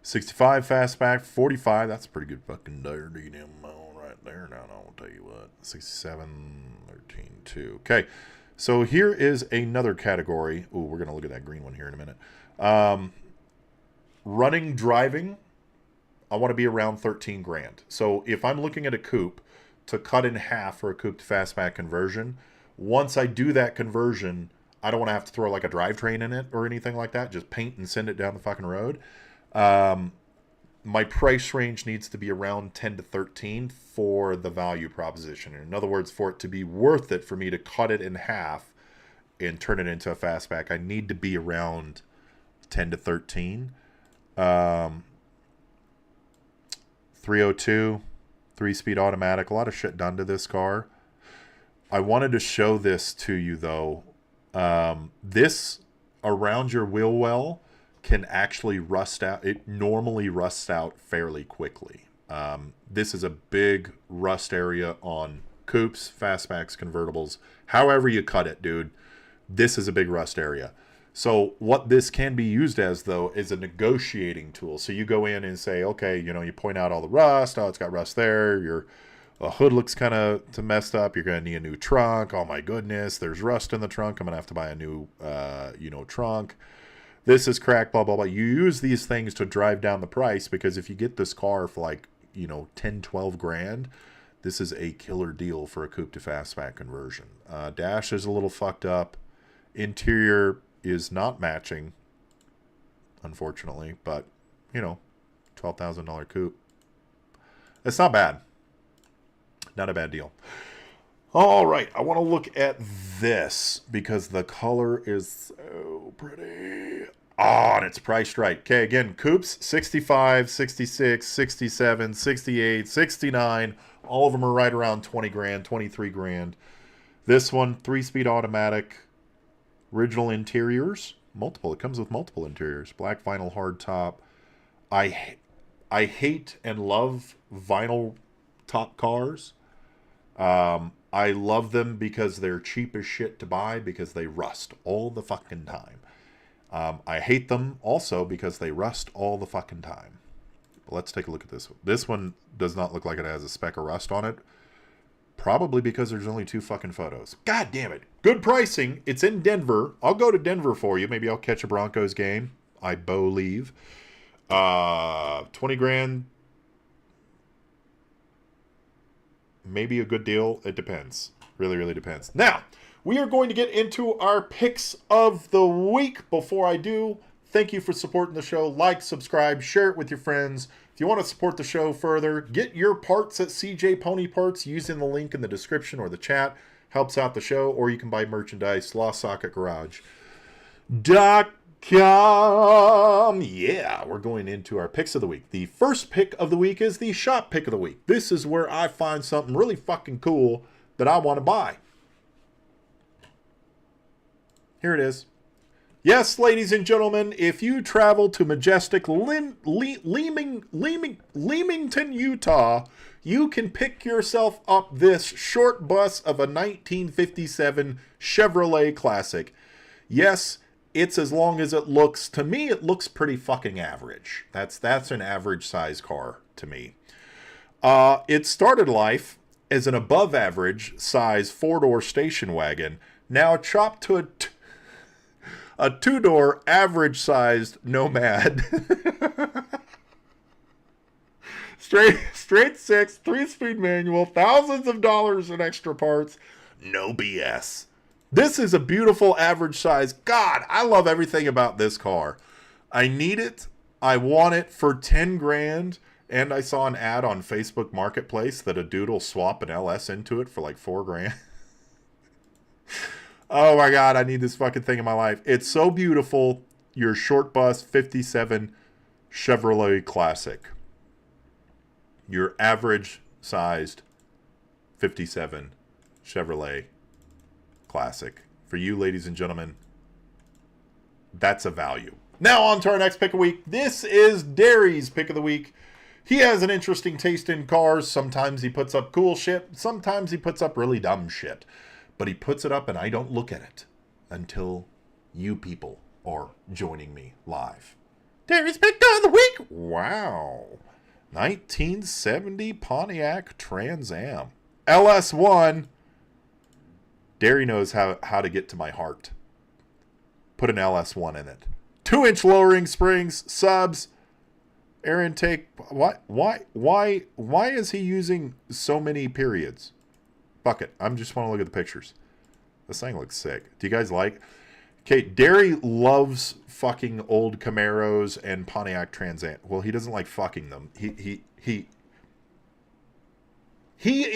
65 fastback, 45. That's a pretty good fucking dirty demo right there. Now I'll tell you what. 67, 13, 2. Okay, so here is another category. Ooh, we're gonna look at that green one here in a minute. Running, driving. I want to be around 13 grand. So if I'm looking at a coupe to cut in half for a coupe to fastback conversion, once I do that conversion, I don't want to have to throw like a drivetrain in it or anything like that. Just paint and send it down the fucking road. My price range needs to be around 10 to 13 for the value proposition. In other words, for it to be worth it for me to cut it in half and turn it into a fastback, I need to be around 10 to 13. 302, 3-speed automatic. A lot of shit done to this car. I wanted to show this to you, though. This, around your wheel well, can actually rust out. It normally rusts out fairly quickly. This is a big rust area on coupes, fastbacks, convertibles. However you cut it, dude, this is a big rust area. So what this can be used as, though, is a negotiating tool. So you go in and say, okay, you know, you point out all the rust. Oh, it's got rust there. Your hood looks kind of messed up. You're going to need a new trunk. Oh, my goodness, there's rust in the trunk. I'm going to have to buy a new, trunk. This is cracked, blah, blah, blah. You use these things to drive down the price because if you get this car for like, 10, 12 grand, this is a killer deal for a coupe to fastback conversion. Dash is a little fucked up. Interior is not matching, unfortunately, but, $12,000 coupe. It's not bad. Not a bad deal. All right, I want to look at this because the color is so pretty. Oh, and it's priced right. Okay, again, coupes, 65, 66, 67, 68, 69. All of them are right around 20 grand, 23 grand. This one, 3-speed automatic. Original interiors, multiple. It comes with multiple interiors. Black vinyl hard top. I hate and love vinyl top cars. I love them because they're cheap as shit to buy because they rust all the fucking time. I hate them also because they rust all the fucking time. But let's take a look at this one. This one does not look like it has a speck of rust on it. Probably because there's only 2 fucking photos. God damn it. Good pricing. It's in Denver. I'll go to Denver for you. Maybe I'll catch a Broncos game. I believe. 20 grand. Maybe a good deal. It depends. Really, really depends. Now, we are going to get into our picks of the week. Before I do, thank you for supporting the show. Like, subscribe, share it with your friends. If you want to support the show further, get your parts at CJ Pony Parts using the link in the description or the chat. Helps out the show, or you can buy merchandise, LostSocketGarage.com. Yeah, we're going into our picks of the week. The first pick of the week is the shop pick of the week. This is where I find something really fucking cool that I want to buy. Here it is. Yes, ladies and gentlemen, if you travel to majestic Leamington, Utah, you can pick yourself up this short bus of a 1957 Chevrolet Classic. Yes, it's as long as it looks. To me, it looks pretty fucking average. That's an average size car to me. It started life as an above average size four-door station wagon, now chopped to a two-door average-sized Nomad. straight six, 3-speed manual, thousands of dollars in extra parts. No BS. This is a beautiful average size. God, I love everything about this car. I need it. I want it for 10 grand. And I saw an ad on Facebook Marketplace that a dude will swap an LS into it for like 4 grand. Oh my God, I need this fucking thing in my life. It's so beautiful. Your short bus 57 Chevrolet Classic. Your average sized 57 Chevrolet Classic. For you, ladies and gentlemen, that's a value. Now on to our next pick of the week. This is Derry's pick of the week. He has an interesting taste in cars. Sometimes he puts up cool shit. Sometimes he puts up really dumb shit. But he puts it up and I don't look at it until you people are joining me live. Derry's pick of the week. Wow. 1970 Pontiac Trans Am. LS1. Derry knows how to get to my heart. Put an LS1 in it. 2-inch lowering springs, subs, air intake. Why is he using so many periods? Fuck it. I just want to look at the pictures. This thing looks sick. Do you guys like? Okay, Derry loves fucking old Camaros and Pontiac Trans Am. Well, he doesn't like fucking them. He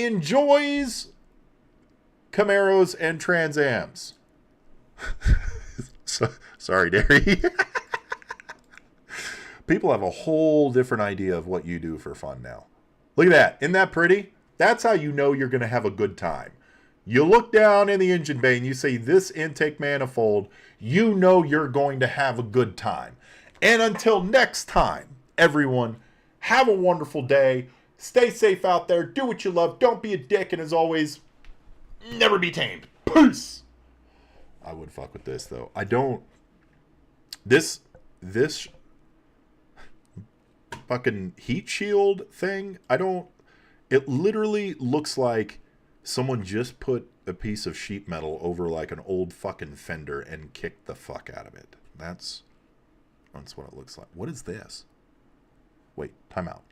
enjoys Camaros and Trans Ams. Sorry, Derry. People have a whole different idea of what you do for fun now. Look at that. Isn't that pretty? That's how you know you're going to have a good time. You look down in the engine bay and you say, this intake manifold, you know you're going to have a good time. And until next time, everyone, have a wonderful day. Stay safe out there. Do what you love. Don't be a dick. And as always, never be tamed. Peace. I would fuck with this, though. I don't. This fucking heat shield thing, I don't. It literally looks like someone just put a piece of sheet metal over like an old fucking fender and kicked the fuck out of it. That's what it looks like. What is this? Wait, time out.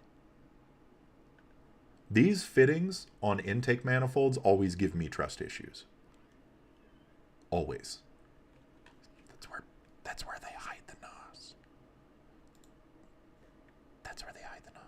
These fittings on intake manifolds always give me trust issues. Always. That's where they hide the NOS. That's where they hide